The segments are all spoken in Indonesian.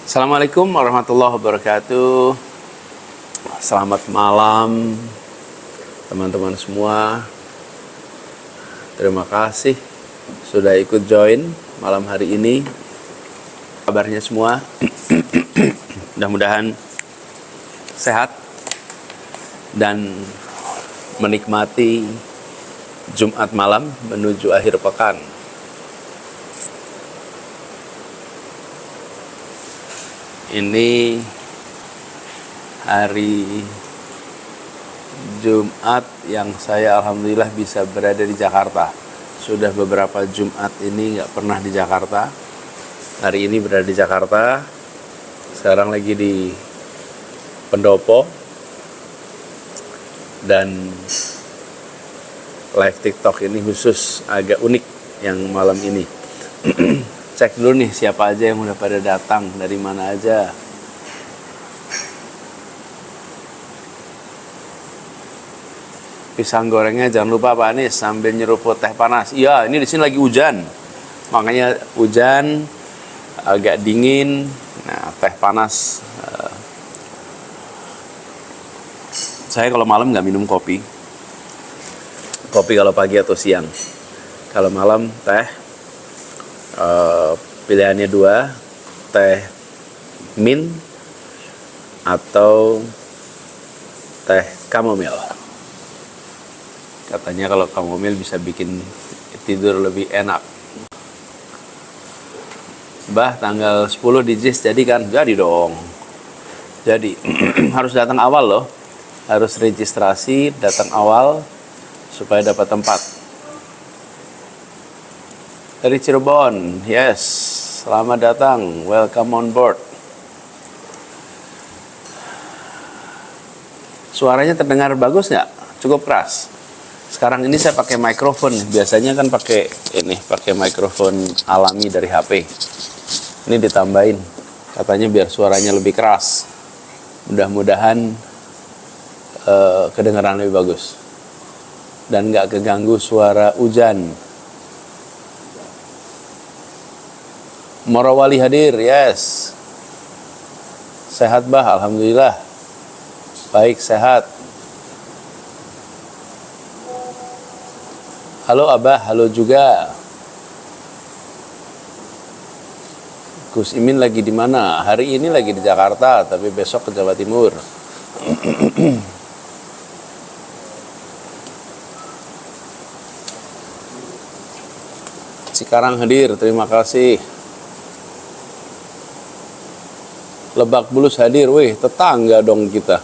Assalamualaikum warahmatullahi wabarakatuh. Selamat malam teman-teman semua. Terima kasih sudah ikut join malam hari ini. Kabarnya semua mudah-mudahan sehat dan menikmati Jumat malam menuju akhir pekan. Ini hari Jumat yang saya alhamdulillah bisa berada di Jakarta. Sudah beberapa Jumat ini nggak pernah di Jakarta. Hari ini berada di Jakarta. Sekarang lagi di Pendopo. Dan live TikTok ini khusus agak unik yang malam ini. Cek dulu nih siapa aja yang udah pada datang, dari mana aja. Pisang gorengnya jangan lupa Pak Anies sambil nyeruput teh panas. Iya, ini di sini lagi hujan. Makanya hujan agak dingin. Nah, teh panas. Saya kalau malam nggak minum kopi. Kopi kalau pagi atau siang. Kalau malam teh. Pilihannya dua, teh mint atau teh chamomile. Katanya kalau chamomile bisa bikin tidur lebih enak. Bah, tanggal 10 di JIS jadi kan? Jadi dong. Jadi harus datang awal loh. Harus registrasi, datang awal supaya dapat tempat. Dari Cirebon, yes, selamat datang, welcome on board. Suaranya terdengar bagus nggak? Cukup keras. Sekarang ini saya pakai mikrofon, biasanya kan pakai mikrofon alami dari HP. Ini ditambahin, katanya biar suaranya lebih keras. Mudah-mudahan kedengaran lebih bagus dan nggak keganggu suara hujan. Morawali hadir, yes. Sehat bah, alhamdulillah. Baik, sehat. Halo Abah, halo juga. Gus Imin lagi di mana? Hari ini lagi di Jakarta, tapi besok ke Jawa Timur. Cikarang hadir, terima kasih. Lebak Bulus hadir, wih, tetangga dong kita.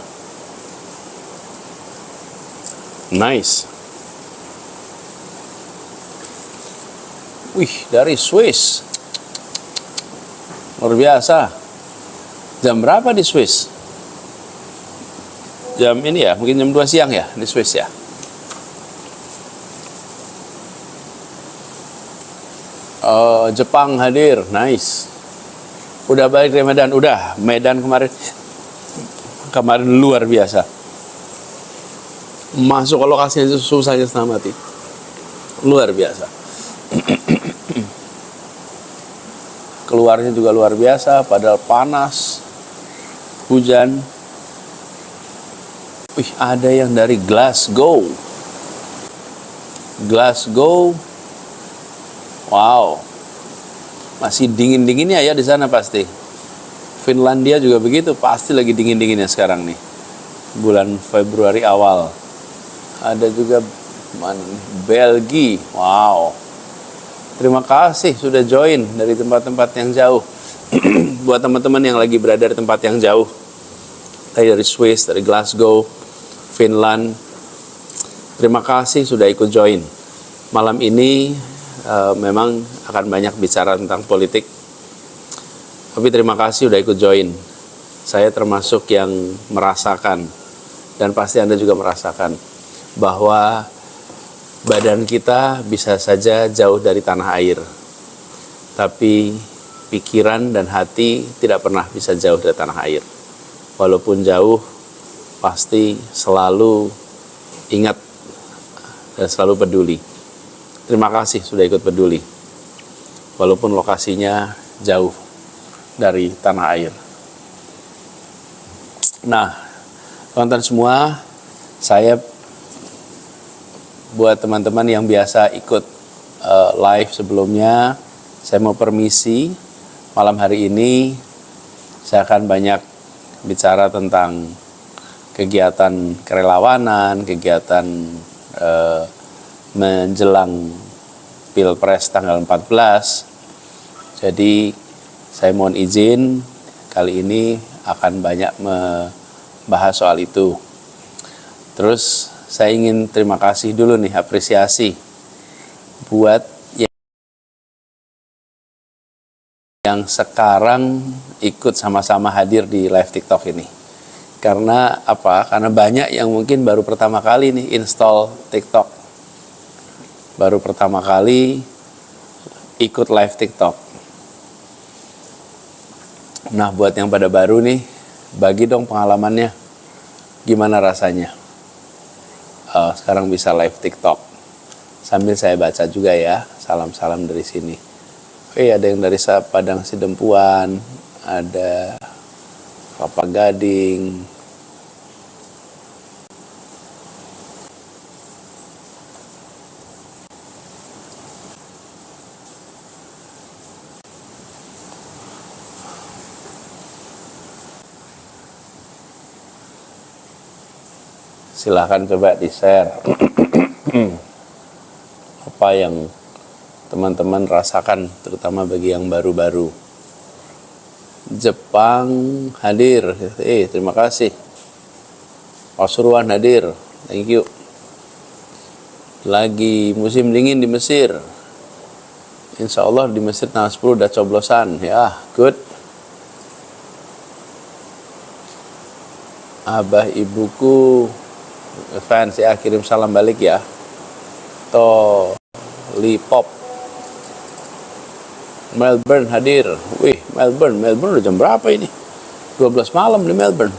Nice. Wih, dari Swiss. Luar biasa. Jam berapa di Swiss? Jam ini ya, mungkin jam 2 siang ya di Swiss ya. Jepang hadir, nice. Udah balik dari Medan, udah. Medan kemarin luar biasa. Masuk ke lokasinya itu susahnya setengah mati. Luar biasa. Keluarnya juga luar biasa, padahal panas, hujan. Wih, ada yang dari Glasgow. Glasgow. Wow. Masih dingin-dinginnya ya di sana pasti. Finlandia juga begitu, pasti lagi dingin-dinginnya sekarang nih. Bulan Februari awal. Ada juga Belgia. Wow. Terima kasih sudah join dari tempat-tempat yang jauh. Buat teman-teman yang lagi berada di tempat yang jauh. Dari Swiss, dari Glasgow, Finland. Terima kasih sudah ikut join. Malam ini memang akan banyak bicara tentang politik. Tapi terima kasih sudah ikut join. Saya termasuk yang merasakan, dan pasti Anda juga merasakan, bahwa badan kita bisa saja jauh dari tanah air. Tapi pikiran dan hati tidak pernah bisa jauh dari tanah air. Walaupun jauh, pasti selalu ingat dan selalu peduli. Terima kasih sudah ikut peduli. Walaupun lokasinya jauh. dari tanah air. Nah, teman-teman semua, saya buat teman-teman yang biasa ikut live sebelumnya, saya mau permisi. Malam hari ini saya akan banyak bicara tentang kegiatan kerelawanan, kegiatan menjelang Pilpres tanggal 14. Jadi saya mohon izin kali ini akan banyak membahas soal itu. Terus saya ingin terima kasih dulu nih, apresiasi buat yang sekarang ikut sama-sama hadir di live TikTok ini. Karena apa? Karena banyak yang mungkin baru pertama kali nih install TikTok. Baru pertama kali ikut live TikTok. Nah, buat yang pada baru nih, bagi dong pengalamannya. Gimana rasanya? Sekarang bisa live TikTok. Sambil saya baca juga ya, salam-salam dari sini. Oke, ada yang dari Padang Sidempuan, ada Kelapa Gading, silahkan coba di-share apa yang teman-teman rasakan, terutama bagi yang baru-baru. Jepang hadir, terima kasih. Pasuruan hadir, thank you. Lagi musim dingin di Mesir, insya Allah di Mesir tanggal 10 udah coblosan, ya, good. Abah ibuku fans ya, kirim salam balik ya. Lipop Melbourne hadir. Wih, Melbourne udah jam berapa ini? 12 malam di Melbourne.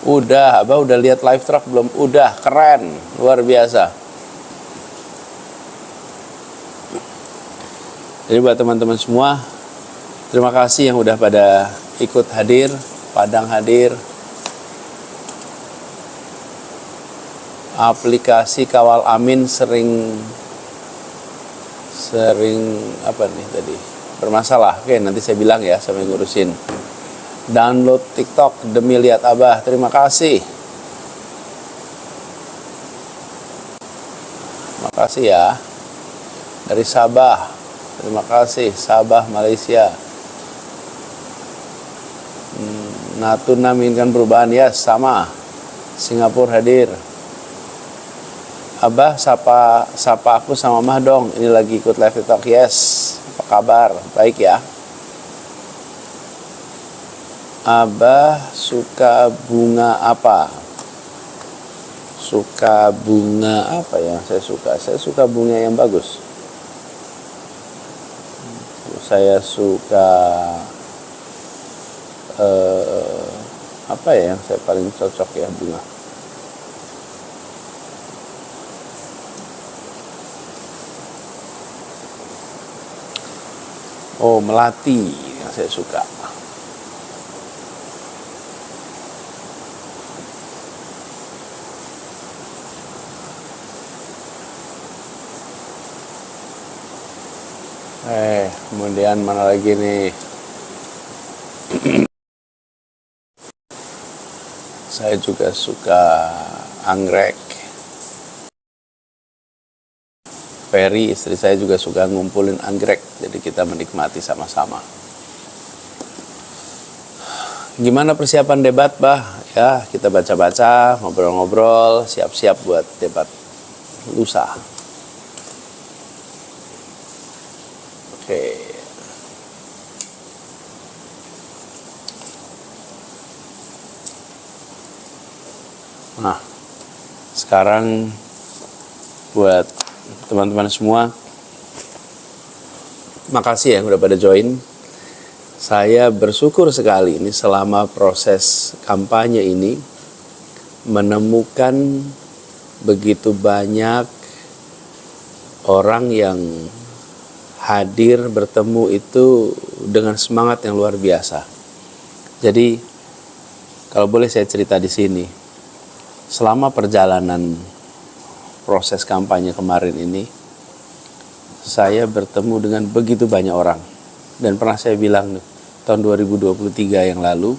Abah udah lihat live truck belum? Udah, keren, luar biasa. Jadi buat teman-teman semua, terima kasih yang udah pada ikut hadir, Padang hadir. Aplikasi Kawal Amin sering apa nih tadi? Bermasalah. Oke, nanti saya bilang ya, saya ngurusin. Download TikTok demi lihat Abah. Terima kasih. Terima kasih ya. Dari Sabah. Terima kasih, Sabah, Malaysia. Natuna menginginkan perubahan, ya, sama. Singapura hadir. Abah, sapa aku sama Mah dong. Ini lagi ikut live TikTok, yes. Apa kabar? Baik ya. Abah suka bunga apa? Suka bunga apa yang saya suka? Saya suka bunga yang bagus. Saya suka apa ya yang saya paling cocok ya, bunga. Oh, melati yang saya suka. Kemudian mana lagi nih? Saya juga suka anggrek. Ferry, istri saya juga suka ngumpulin anggrek, jadi kita menikmati sama-sama. Gimana persiapan debat, Bah? Ya, kita baca-baca, ngobrol-ngobrol, siap-siap buat debat lusa. Oke. Nah, sekarang buat teman-teman semua, makasih ya udah pada join. Saya bersyukur sekali ini selama proses kampanye ini menemukan begitu banyak orang yang hadir bertemu itu dengan semangat yang luar biasa. Jadi kalau boleh saya cerita di sini, selama perjalanan proses kampanye kemarin ini, saya bertemu dengan begitu banyak orang. Dan pernah saya bilang tahun 2023 yang lalu,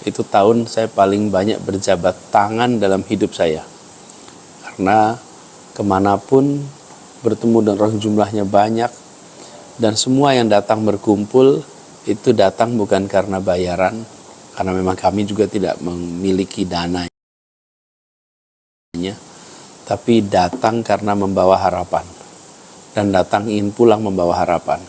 itu tahun saya paling banyak berjabat tangan dalam hidup saya. Karena kemanapun bertemu dengan orang jumlahnya banyak, dan semua yang datang berkumpul, itu datang bukan karena bayaran, karena memang kami juga tidak memiliki dananya, tapi datang karena membawa harapan. Dan datang ingin pulang membawa harapan.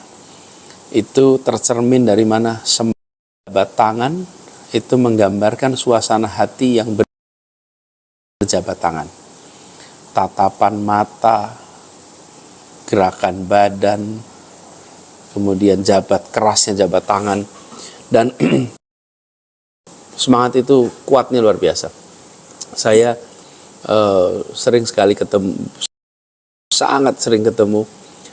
Itu tercermin dari mana? Jabat tangan itu menggambarkan suasana hati yang berjabat tangan. Tatapan mata, gerakan badan, kemudian kerasnya jabat tangan, dan semangat itu kuatnya luar biasa. Saya sering sekali ketemu, sangat sering ketemu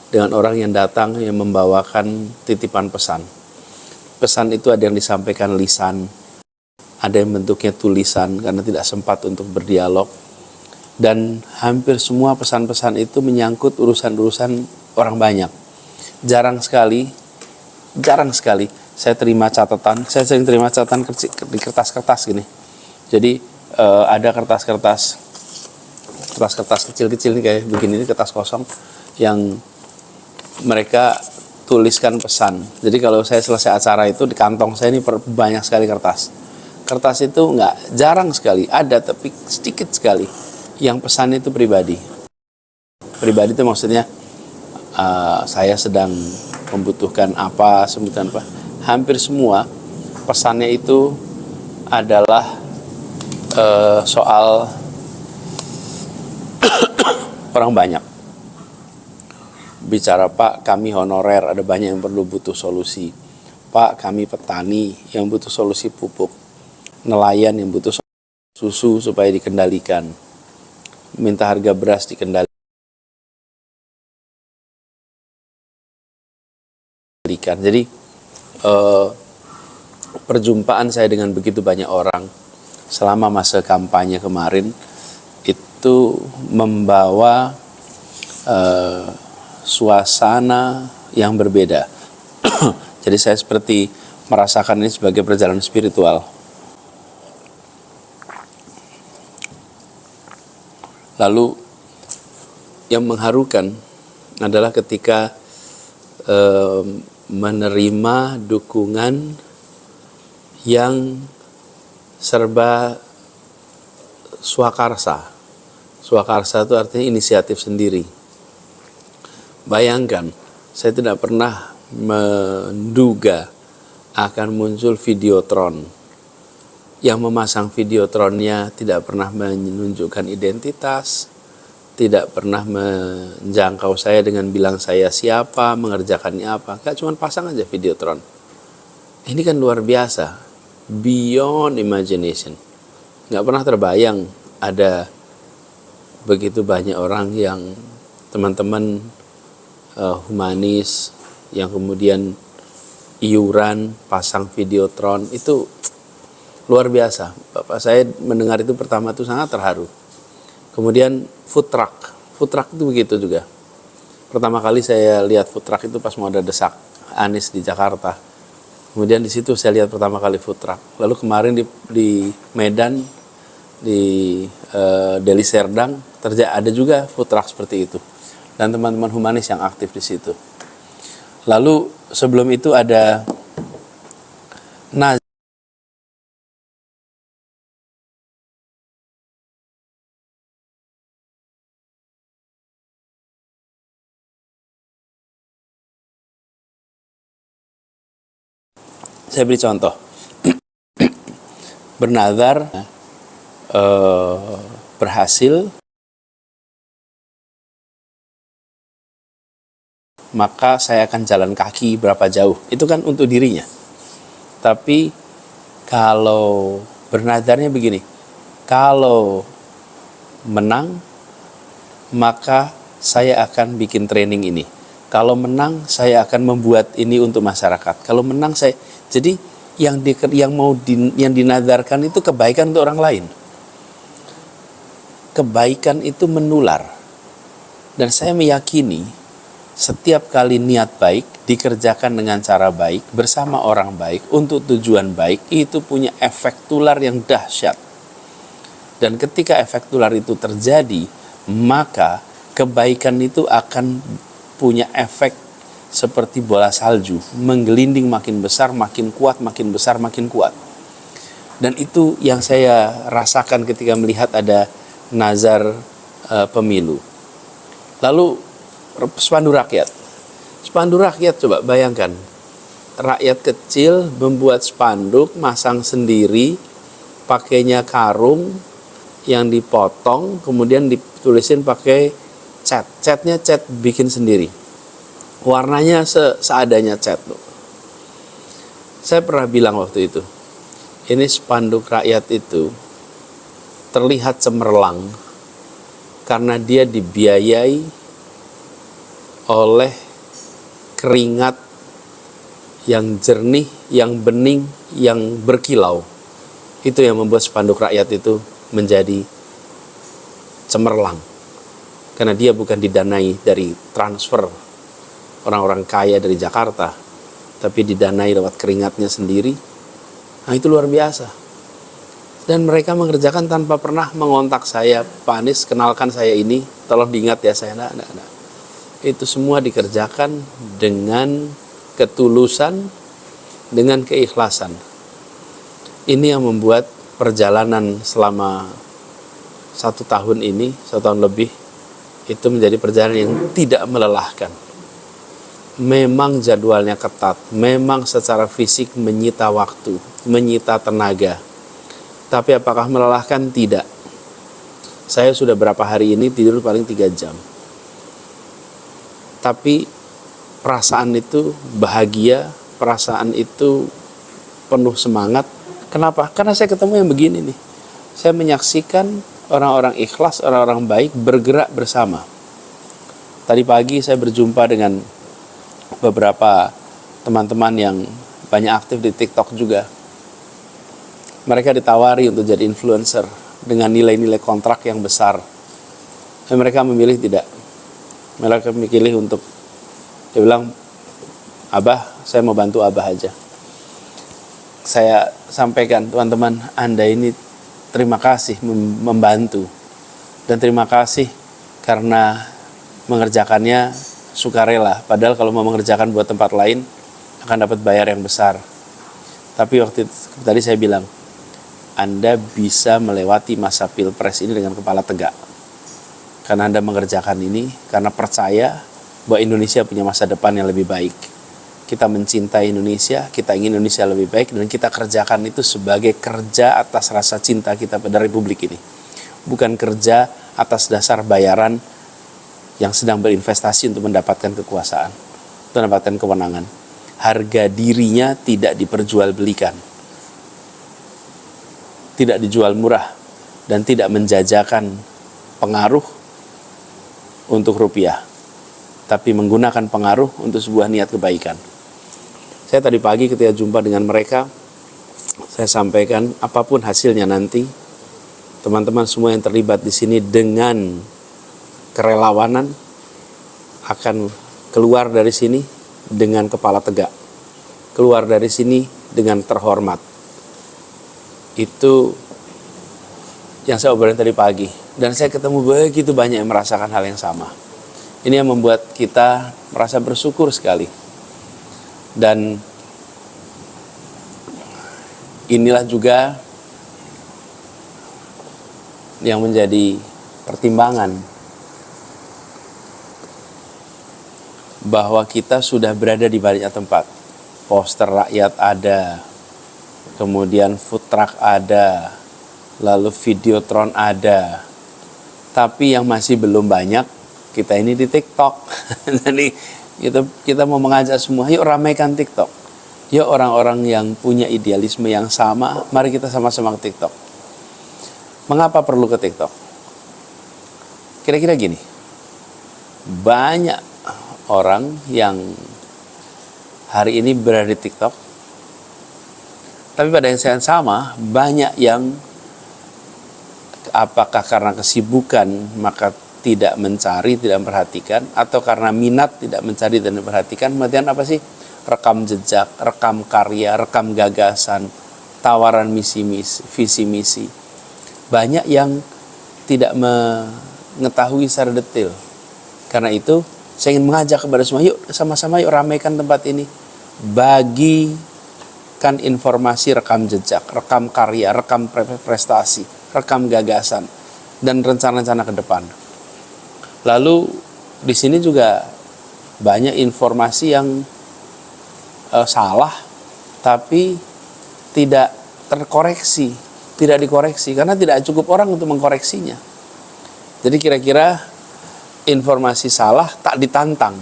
dengan orang yang datang yang membawakan titipan pesan. Pesan itu ada yang disampaikan lisan, ada yang bentuknya tulisan karena tidak sempat untuk berdialog, dan hampir semua pesan-pesan itu menyangkut urusan-urusan orang banyak. Jarang sekali saya terima catatan. Saya sering terima catatan di kertas-kertas gini. Jadi ada kertas-kertas kecil-kecil nih kayak begini, ini kertas kosong yang mereka tuliskan pesan. Jadi kalau saya selesai acara itu, di kantong saya ini banyak sekali kertas. Kertas itu jarang sekali ada, tapi sedikit sekali yang pesan itu pribadi. Pribadi itu maksudnya saya sedang membutuhkan apa. Hampir semua pesannya itu adalah soal orang banyak. Bicara, Pak, kami honorer, ada banyak yang butuh solusi. Pak, kami petani yang butuh solusi pupuk. Nelayan yang butuh susu supaya dikendalikan. Minta harga beras dikendalikan. Jadi perjumpaan saya dengan begitu banyak orang selama masa kampanye kemarin itu membawa suasana yang berbeda. Jadi saya seperti merasakan ini sebagai perjalanan spiritual. Lalu yang mengharukan adalah ketika menerima dukungan yang serba swakarsa. Swakarsa itu artinya inisiatif sendiri. Bayangkan, saya tidak pernah menduga akan muncul Videotron. Yang memasang Videotronnya tidak pernah menunjukkan identitas, tidak pernah menjangkau saya dengan bilang saya siapa, mengerjakannya apa. Gak cuma pasang aja Videotron. Ini kan luar biasa, beyond imagination. Gak pernah terbayang ada begitu banyak orang yang teman-teman humanis yang kemudian iuran pasang Videotron. Itu luar biasa. Bapak saya mendengar itu pertama itu sangat terharu. Kemudian food truck itu begitu juga. Pertama kali saya lihat food truck itu pas mau ada desak Anies di Jakarta. Kemudian di situ saya lihat pertama kali food truck. Lalu kemarin di Medan, di Deli Serdang ada juga food truck seperti itu. Dan teman-teman humanis yang aktif di situ. Lalu sebelum itu ada saya beri contoh. Bernazar berhasil, maka saya akan jalan kaki berapa jauh. Itu kan untuk dirinya. Tapi kalau bernazarnya begini, kalau menang, maka saya akan bikin training ini. Kalau menang, saya akan membuat ini untuk masyarakat. Kalau menang, jadi yang dinadarkan itu kebaikan untuk orang lain. Kebaikan itu menular. Dan saya meyakini setiap kali niat baik dikerjakan dengan cara baik, bersama orang baik, untuk tujuan baik, itu punya efek tular yang dahsyat. Dan ketika efek tular itu terjadi, maka kebaikan itu akan punya efek seperti bola salju, menggelinding makin besar, makin kuat, makin besar, makin kuat. Dan itu yang saya rasakan ketika melihat ada nazar pemilu. Lalu spanduk rakyat. Spanduk rakyat, coba bayangkan. Rakyat kecil membuat spanduk, masang sendiri, pakainya karung yang dipotong, kemudian ditulisin pakai cat. Catnya cat bikin sendiri. Warnanya seadanya cat. Saya pernah bilang waktu itu, ini spanduk rakyat itu terlihat cemerlang karena dia dibiayai oleh keringat yang jernih, yang bening, yang berkilau. Itu yang membuat spanduk rakyat itu menjadi cemerlang. Karena dia bukan didanai dari transfer orang-orang kaya dari Jakarta, tapi didanai lewat keringatnya sendiri. Nah, itu luar biasa. Dan mereka mengerjakan tanpa pernah mengontak saya, Pak Anies, kenalkan saya ini, tolong diingat ya saya. Nah. Itu semua dikerjakan dengan ketulusan, dengan keikhlasan. Ini yang membuat perjalanan selama 1 tahun ini, 1 tahun lebih, itu menjadi perjalanan yang tidak melelahkan. Memang jadwalnya ketat, memang secara fisik menyita waktu, menyita tenaga. Tapi apakah melelahkan? Tidak. Saya sudah berapa hari ini tidur paling 3 jam. Tapi perasaan itu bahagia, perasaan itu penuh semangat. Kenapa? Karena saya ketemu yang begini nih. Saya menyaksikan orang-orang ikhlas, orang-orang baik bergerak bersama. Tadi pagi saya berjumpa dengan beberapa teman-teman yang banyak aktif di TikTok juga. Mereka ditawari untuk jadi influencer dengan nilai-nilai kontrak yang besar. Dan mereka memilih tidak. Mereka memilih untuk, dia bilang, Abah, saya mau bantu Abah aja. Saya sampaikan, teman-teman, Anda ini terima kasih membantu. Dan terima kasih karena mengerjakannya sukarela. Padahal kalau mau mengerjakan buat tempat lain, akan dapat bayar yang besar. Tapi waktu itu, tadi saya bilang, Anda bisa melewati masa pilpres ini dengan kepala tegak. Karena Anda mengerjakan ini, karena percaya bahwa Indonesia punya masa depan yang lebih baik. Kita mencintai Indonesia, kita ingin Indonesia lebih baik, dan kita kerjakan itu sebagai kerja atas rasa cinta kita pada Republik ini. Bukan kerja atas dasar bayaran yang sedang berinvestasi untuk mendapatkan kekuasaan, untuk mendapatkan kewenangan. Harga dirinya tidak diperjualbelikan. Tidak dijual murah dan tidak menjajakan pengaruh untuk rupiah, tapi menggunakan pengaruh untuk sebuah niat kebaikan. Saya tadi pagi ketika jumpa dengan mereka, saya sampaikan apapun hasilnya nanti, teman-teman semua yang terlibat di sini dengan kerelawanan akan keluar dari sini dengan kepala tegak, keluar dari sini dengan terhormat. Itu yang saya obrolin tadi pagi. Dan saya ketemu begitu banyak yang merasakan hal yang sama. Ini yang membuat kita merasa bersyukur sekali. Dan inilah juga yang menjadi pertimbangan bahwa kita sudah berada di banyak tempat. Poster rakyat ada, kemudian food truck ada, lalu videotron ada. Tapi yang masih belum banyak, kita ini di TikTok. Jadi kita mau mengajak semua, yuk ramaikan TikTok. Yuk orang-orang yang punya idealisme yang sama, mari kita sama-sama ke TikTok. Mengapa perlu ke TikTok? Kira-kira gini, banyak orang yang hari ini berada di TikTok, tapi pada saat yang sama banyak yang apakah karena kesibukan maka tidak mencari, tidak memperhatikan, atau karena minat tidak mencari dan memperhatikan. Kemudian apa sih? Rekam jejak, rekam karya, rekam gagasan, tawaran visi misi. Banyak yang tidak mengetahui secara detail. Karena itu saya ingin mengajak kepada semua, yuk sama-sama yuk ramaikan tempat ini. Bagikan informasi rekam jejak, rekam karya, rekam prestasi, rekam gagasan, dan rencana-rencana ke depan. Lalu di sini juga banyak informasi yang salah, tapi tidak terkoreksi, tidak dikoreksi, karena tidak cukup orang untuk mengkoreksinya. Jadi kira-kira informasi salah tak ditantang.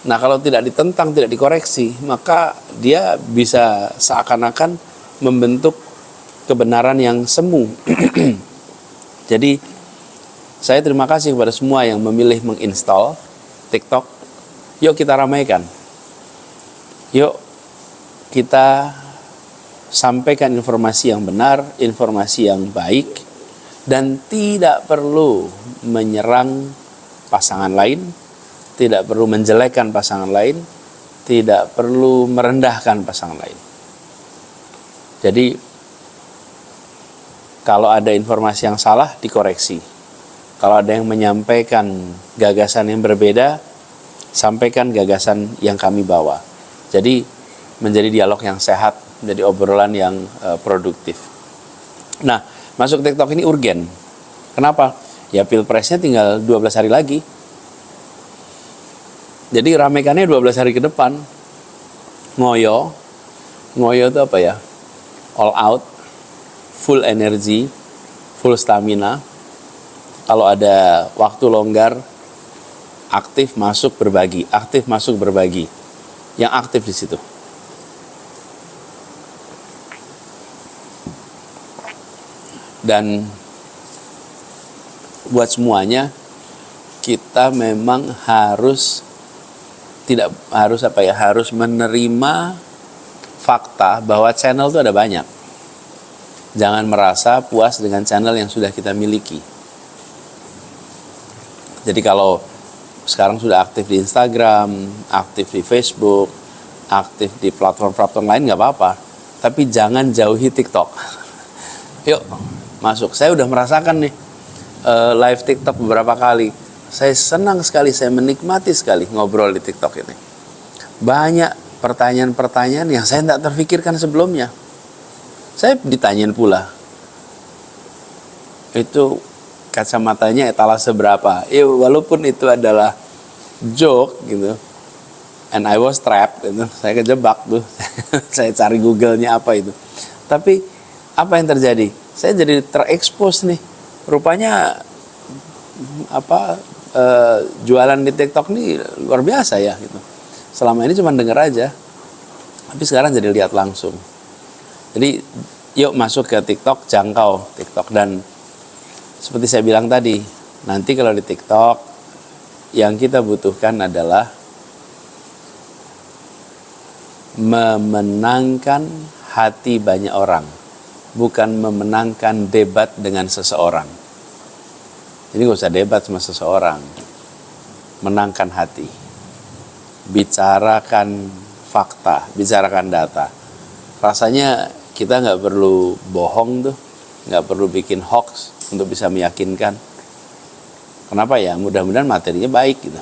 Nah, kalau tidak ditentang, tidak dikoreksi, maka dia bisa seakan-akan membentuk kebenaran yang semu. Jadi saya terima kasih kepada semua yang memilih menginstall TikTok. Yuk kita ramaikan. Yuk kita sampaikan informasi yang benar, informasi yang baik, dan tidak perlu menyerang pasangan lain, tidak perlu menjelekkan pasangan lain, tidak perlu merendahkan pasangan lain. Jadi kalau ada informasi yang salah, dikoreksi. Kalau ada yang menyampaikan gagasan yang berbeda, sampaikan gagasan yang kami bawa. Jadi menjadi dialog yang sehat, menjadi obrolan yang produktif. Nah, masuk TikTok ini urgen. Kenapa? Ya pilpresnya tinggal 12 hari lagi. Jadi ramaikannya 12 hari ke depan. Ngoyo itu apa ya? All out, full energy, full stamina. Kalau ada waktu longgar, aktif masuk berbagi, aktif masuk berbagi. Yang aktif di situ. Dan buat semuanya, kita memang harus menerima fakta bahwa channel itu ada banyak. Jangan merasa puas dengan channel yang sudah kita miliki. Jadi kalau sekarang sudah aktif di Instagram, aktif di Facebook, aktif di platform-platform lain nggak apa-apa. Tapi jangan jauhi TikTok. Yuk masuk. Saya udah merasakan nih live TikTok beberapa kali. Saya senang sekali, saya menikmati sekali ngobrol di TikTok ini. Banyak pertanyaan-pertanyaan yang saya tidak terfikirkan sebelumnya. Saya ditanyain pula, itu kacamatanya etalase berapa? Ya, walaupun itu adalah joke gitu, and I was trapped gitu. Saya kejebak tuh. Saya cari Google-nya apa itu. Tapi apa yang terjadi? Saya jadi terekspos nih. Rupanya jualan di TikTok nih luar biasa ya gitu. Selama ini cuma dengar aja, tapi sekarang jadi lihat langsung. Jadi yuk masuk ke TikTok, jangkau TikTok. Dan seperti saya bilang tadi, nanti kalau di TikTok yang kita butuhkan adalah memenangkan hati banyak orang, bukan memenangkan debat dengan seseorang. Jadi gak usah debat sama seseorang, menangkan hati, bicarakan fakta, bicarakan data. Rasanya kita nggak perlu bohong tuh, nggak perlu bikin hoax untuk bisa meyakinkan. Kenapa ya? Mudah-mudahan materinya baik gitu.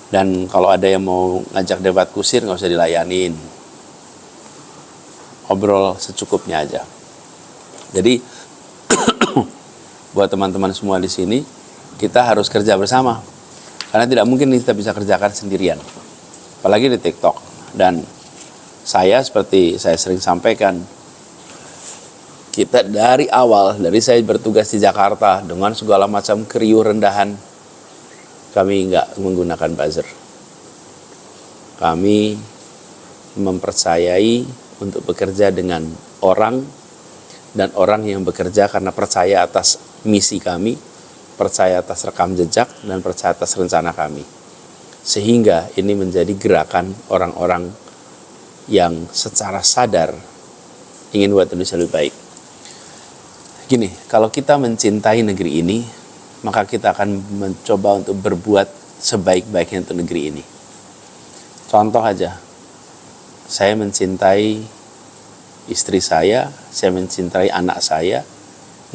Dan kalau ada yang mau ngajak debat kusir, nggak usah dilayanin. Obrol secukupnya aja. Jadi buat teman-teman semua di sini, kita harus kerja bersama. Karena tidak mungkin kita bisa kerjakan sendirian. Apalagi di TikTok. Dan saya seperti saya sering sampaikan, kita dari awal, dari saya bertugas di Jakarta dengan segala macam kriu rendahan, kami nggak menggunakan buzzer. Kami mempercayai untuk bekerja dengan orang, dan orang yang bekerja karena percaya atas misi kami, percaya atas rekam jejak, dan percaya atas rencana kami. Sehingga ini menjadi gerakan orang-orang yang secara sadar ingin buat Indonesia lebih baik. Gini, kalau kita mencintai negeri ini, maka kita akan mencoba untuk berbuat sebaik-baiknya untuk negeri ini. Contoh aja, saya mencintai istri saya mencintai anak saya,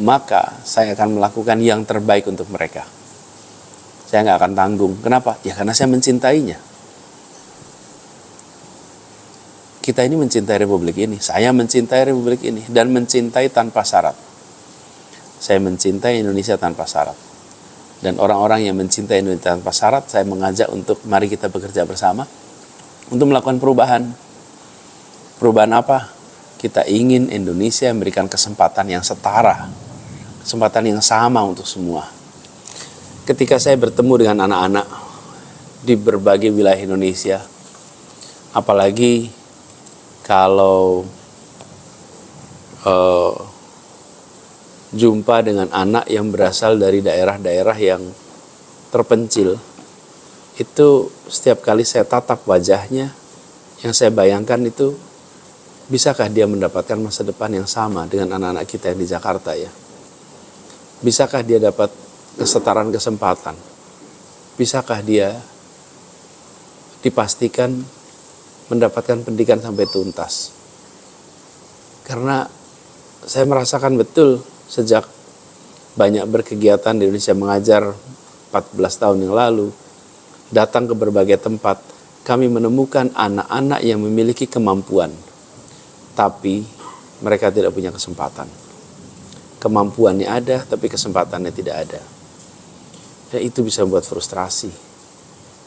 maka saya akan melakukan yang terbaik untuk mereka. Saya nggak akan tanggung. Kenapa? Ya karena saya mencintainya. Kita ini mencintai Republik ini. Saya mencintai Republik ini. Dan mencintai tanpa syarat. Saya mencintai Indonesia tanpa syarat. Dan orang-orang yang mencintai Indonesia tanpa syarat, saya mengajak untuk mari kita bekerja bersama untuk melakukan perubahan. Perubahan apa? Kita ingin Indonesia memberikan kesempatan yang setara, kesempatan yang sama untuk semua. Ketika saya bertemu dengan anak-anak di berbagai wilayah Indonesia, apalagi kalau jumpa dengan anak yang berasal dari daerah-daerah yang terpencil, itu setiap kali saya tatap wajahnya, yang saya bayangkan itu, bisakah dia mendapatkan masa depan yang sama dengan anak-anak kita yang di Jakarta ya? Bisakah dia dapat kesetaraan kesempatan? Bisakah dia dipastikan mendapatkan pendidikan sampai tuntas? Karena saya merasakan betul sejak banyak berkegiatan di Indonesia mengajar 14 tahun yang lalu, datang ke berbagai tempat, kami menemukan anak-anak yang memiliki kemampuan, tapi mereka tidak punya kesempatan. Kemampuannya ada, tapi kesempatannya tidak ada. Dan itu bisa membuat frustrasi.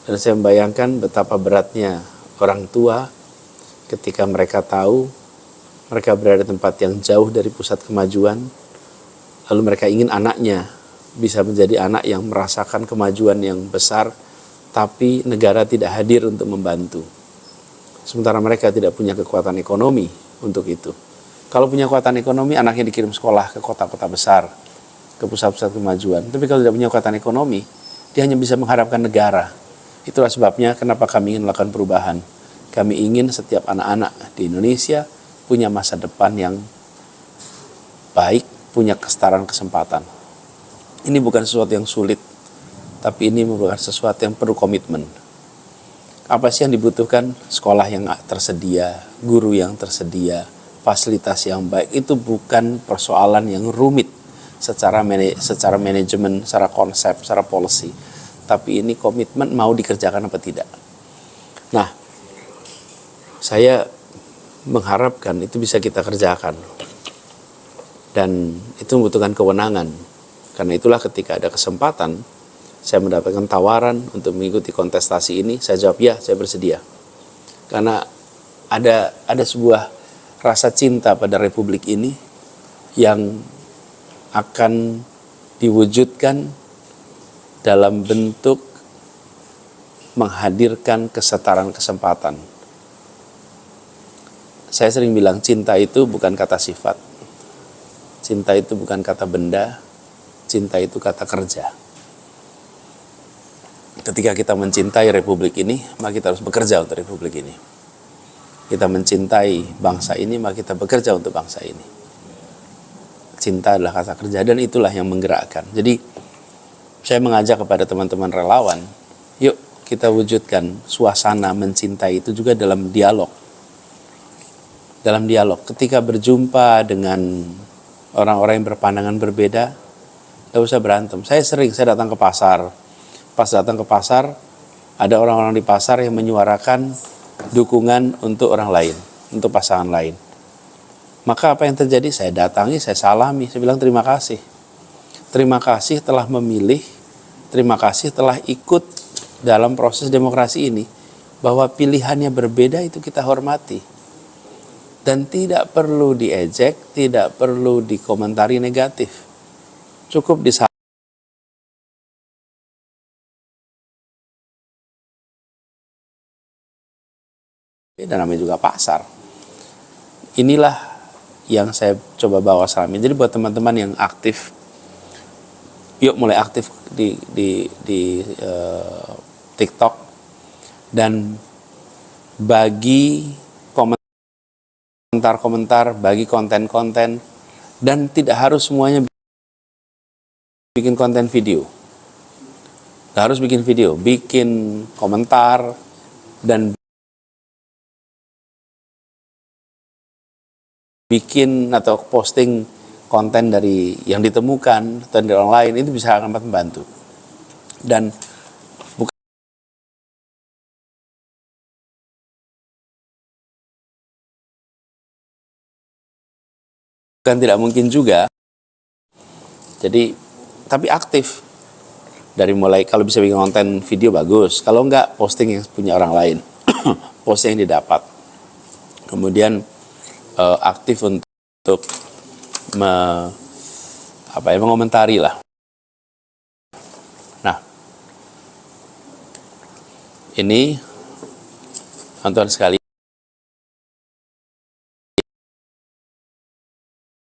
Dan saya membayangkan betapa beratnya orang tua ketika mereka tahu mereka berada di tempat yang jauh dari pusat kemajuan, lalu mereka ingin anaknya bisa menjadi anak yang merasakan kemajuan yang besar, tapi negara tidak hadir untuk membantu. Sementara mereka tidak punya kekuatan ekonomi untuk itu. Kalau punya kekuatan ekonomi, anaknya dikirim sekolah ke kota-kota besar, ke pusat-pusat kemajuan. Tapi kalau tidak punya kekuatan ekonomi, dia hanya bisa mengharapkan negara. Itulah sebabnya kenapa kami ingin melakukan perubahan. Kami ingin setiap anak-anak di Indonesia punya masa depan yang baik, punya kesetaraan kesempatan. Ini bukan sesuatu yang sulit, tapi ini merupakan sesuatu yang perlu komitmen. Apa sih yang dibutuhkan? Sekolah yang tersedia, guru yang tersedia, fasilitas yang baik. Itu bukan persoalan yang rumit secara manajemen, secara konsep, secara policy. Tapi ini komitmen mau dikerjakan apa tidak. Nah, saya mengharapkan itu bisa kita kerjakan. Dan itu membutuhkan kewenangan. Karena itulah ketika ada kesempatan, saya mendapatkan tawaran untuk mengikuti kontestasi ini, saya jawab ya, saya bersedia. Karena ada sebuah rasa cinta pada Republik ini yang akan diwujudkan dalam bentuk menghadirkan kesetaraan kesempatan. Saya sering bilang cinta itu bukan kata sifat. Cinta itu bukan kata benda. Cinta itu kata kerja. Ketika kita mencintai Republik ini, maka kita harus bekerja untuk Republik ini. Kita mencintai bangsa ini, maka kita bekerja untuk bangsa ini. Cinta adalah kata kerja, dan itulah yang menggerakkan. Jadi, saya mengajak kepada teman-teman relawan, yuk kita wujudkan suasana mencintai itu juga dalam dialog. Dalam dialog, ketika berjumpa dengan orang-orang yang berpandangan berbeda, tidak usah berantem. Saya datang ke pasar. Pas datang ke pasar, ada orang-orang di pasar yang menyuarakan dukungan untuk orang lain, untuk pasangan lain. Maka apa yang terjadi? Saya datangi, saya salami, saya bilang terima kasih. Terima kasih telah memilih, terima kasih telah ikut dalam proses demokrasi ini. Bahwa pilihannya berbeda itu kita hormati. Dan tidak perlu diejek, tidak perlu dikomentari negatif. Cukup disalami. Dan namanya juga pasar. Inilah yang saya coba bawa selama ini. Jadi buat teman-teman yang aktif, yuk mulai aktif di TikTok, dan bagi komentar-komentar, bagi konten-konten, dan tidak harus semuanya bikin konten video. Nggak harus bikin video, bikin komentar dan bikin atau posting konten dari yang ditemukan atau dari orang lain, itu bisa akan membantu. Dan bukan tidak mungkin juga. Jadi tapi aktif, dari mulai kalau bisa bikin konten video bagus, kalau enggak posting yang punya orang lain, posting yang didapat, kemudian aktif untuk mengomentari lah. Nah, ini teman-teman sekalian,